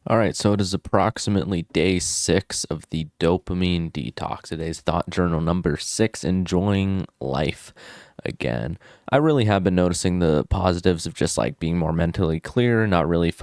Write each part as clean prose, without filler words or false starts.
All right, so it is approximately day 6 of the dopamine detox. Today's thought journal number 6, enjoying life again. I really have been noticing the positives of just like being more mentally clear, not really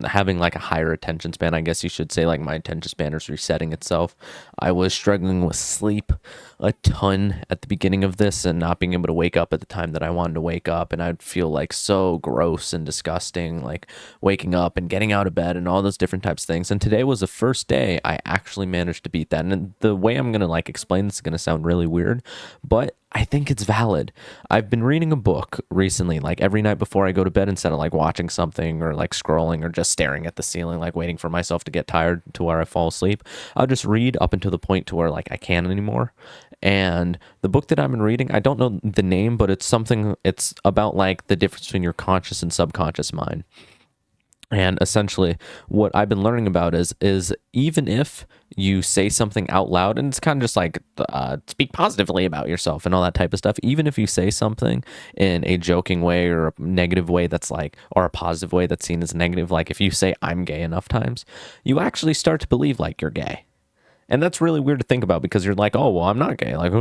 having like a higher attention span. I guess you should say like my attention span is resetting itself. I was struggling with sleep a ton at the beginning of this and not being able to wake up at the time that I wanted to wake up. And I'd feel like so gross and disgusting, like waking up and getting out of bed and all those different types of things. And today was the first day I actually managed to beat that. And the way I'm going to like explain this is going to sound really weird, but I think it's valid. I've been reading a book recently, like every night before I go to bed, instead of like watching something or like scrolling or just staring at the ceiling, like waiting for myself to get tired to where I fall asleep. I'll just read up until the point to where like I can't anymore. And the book that I've been reading, I don't know the name, but it's about like the difference between your conscious and subconscious mind. And essentially, what I've been learning about is even if you say something out loud, and it's kind of just like speak positively about yourself and all that type of stuff. Even if you say something in a joking way or a negative way that's like, or a positive way that's seen as negative, like if you say I'm gay enough times, you actually start to believe like you're gay. And that's really weird to think about because you're like, oh, well, I'm not gay. Like,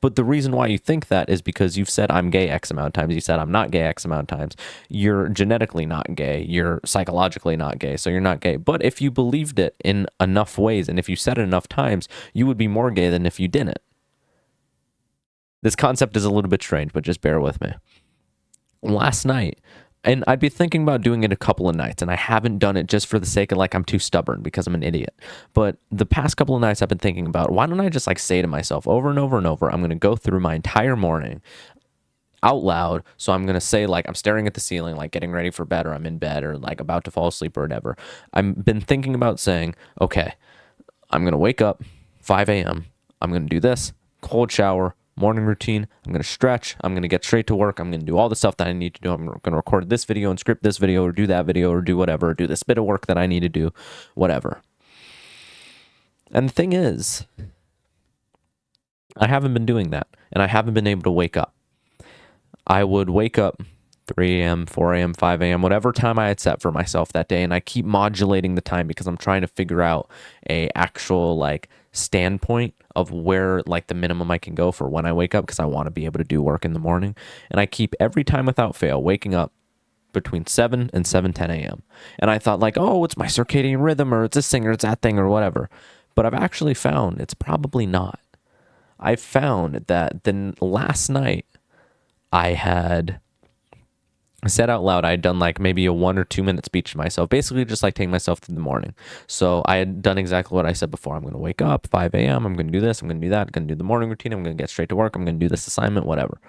but the reason why you think that is because you've said I'm gay X amount of times. You said I'm not gay X amount of times. You're genetically not gay. You're psychologically not gay. So you're not gay. But if you believed it in enough ways and if you said it enough times, you would be more gay than if you didn't. This concept is a little bit strange, but just bear with me. Last night, and I'd be thinking about doing it a couple of nights, and I haven't done it just for the sake of like I'm too stubborn because I'm an idiot. But the past couple of nights I've been thinking about, why don't I just like say to myself over and over and over, I'm going to go through my entire morning out loud. So I'm going to say like I'm staring at the ceiling, like getting ready for bed, or I'm in bed, or like about to fall asleep or whatever. I've been thinking about saying, okay, I'm going to wake up 5 a.m. I'm going to do this, cold shower, morning routine. I'm going to stretch. I'm going to get straight to work. I'm going to do all the stuff that I need to do. I'm going to record this video and script this video or do that video or do whatever, or do this bit of work that I need to do, whatever. And the thing is, I haven't been doing that and I haven't been able to wake up. I would wake up 3 a.m., 4 a.m., 5 a.m., whatever time I had set for myself that day. And I keep modulating the time because I'm trying to figure out a actual like standpoint of where like the minimum I can go for when I wake up because I want to be able to do work in the morning. And I keep every time without fail waking up between 7 and 7:10 a.m. And I thought like, oh, it's my circadian rhythm or it's this thing or it's that thing or whatever. But I've actually found it's probably not. I've found that the last night I said out loud, I had done like maybe a 1 or 2 minute speech to myself, basically just like taking myself through the morning. So I had done exactly what I said before. I'm going to wake up 5 a.m. I'm going to do this. I'm going to do that. I'm going to do the morning routine. I'm going to get straight to work. I'm going to do this assignment, whatever.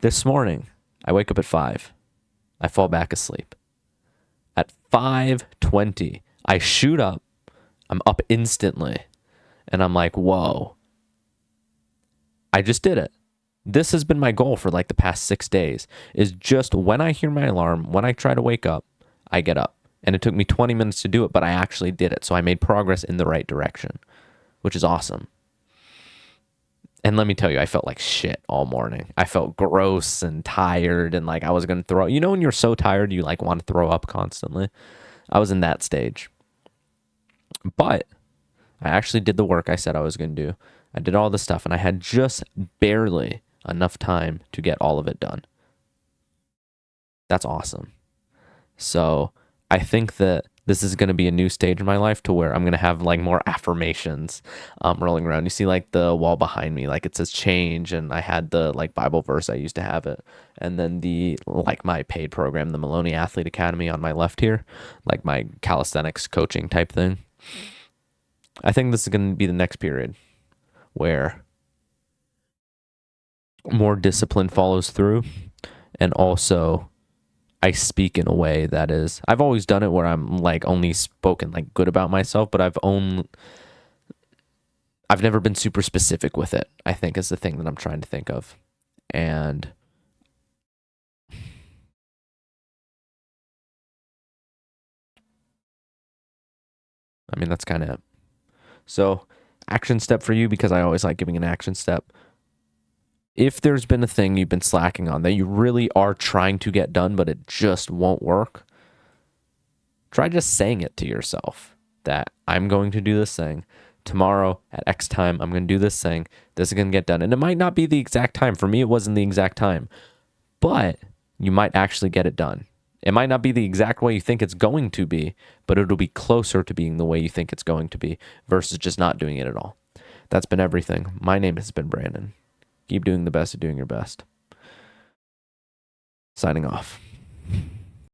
This morning, I wake up at 5. I fall back asleep. At 5:20, I shoot up. I'm up instantly. And I'm like, whoa. I just did it. This has been my goal for like the past 6 days, is just when I hear my alarm, when I try to wake up, I get up. And it took me 20 minutes to do it, but I actually did it. So I made progress in the right direction, which is awesome. And let me tell you, I felt like shit all morning. I felt gross and tired and like I was going to throw, you know, when you're so tired, you like want to throw up constantly. I was in that stage. But I actually did the work I said I was going to do. I did all the stuff and I had just barely enough time to get all of it done. That's awesome. So I think that this is going to be a new stage in my life to where I'm going to have like more affirmations rolling around. You see like the wall behind me, like it says change. And I had the like Bible verse. I used to have it. And then the like my paid program, the Maloney Athlete Academy on my left here, like my calisthenics coaching type thing. I think this is going to be the next period where more discipline follows through, and also I speak in a way that is, I've always done it where I'm like only spoken like good about myself, but I've never been super specific with it, I think is the thing that I'm trying to think of. And I mean, that's kind of it. So action step for you, because I always like giving an action step. If there's been a thing you've been slacking on that you really are trying to get done, but it just won't work, try just saying it to yourself that I'm going to do this thing. Tomorrow at X time, I'm going to do this thing. This is going to get done. And it might not be the exact time. For me, it wasn't the exact time, but you might actually get it done. It might not be the exact way you think it's going to be, but it'll be closer to being the way you think it's going to be versus just not doing it at all. That's been everything. My name has been Brandon. Keep doing the best at doing your best. Signing off.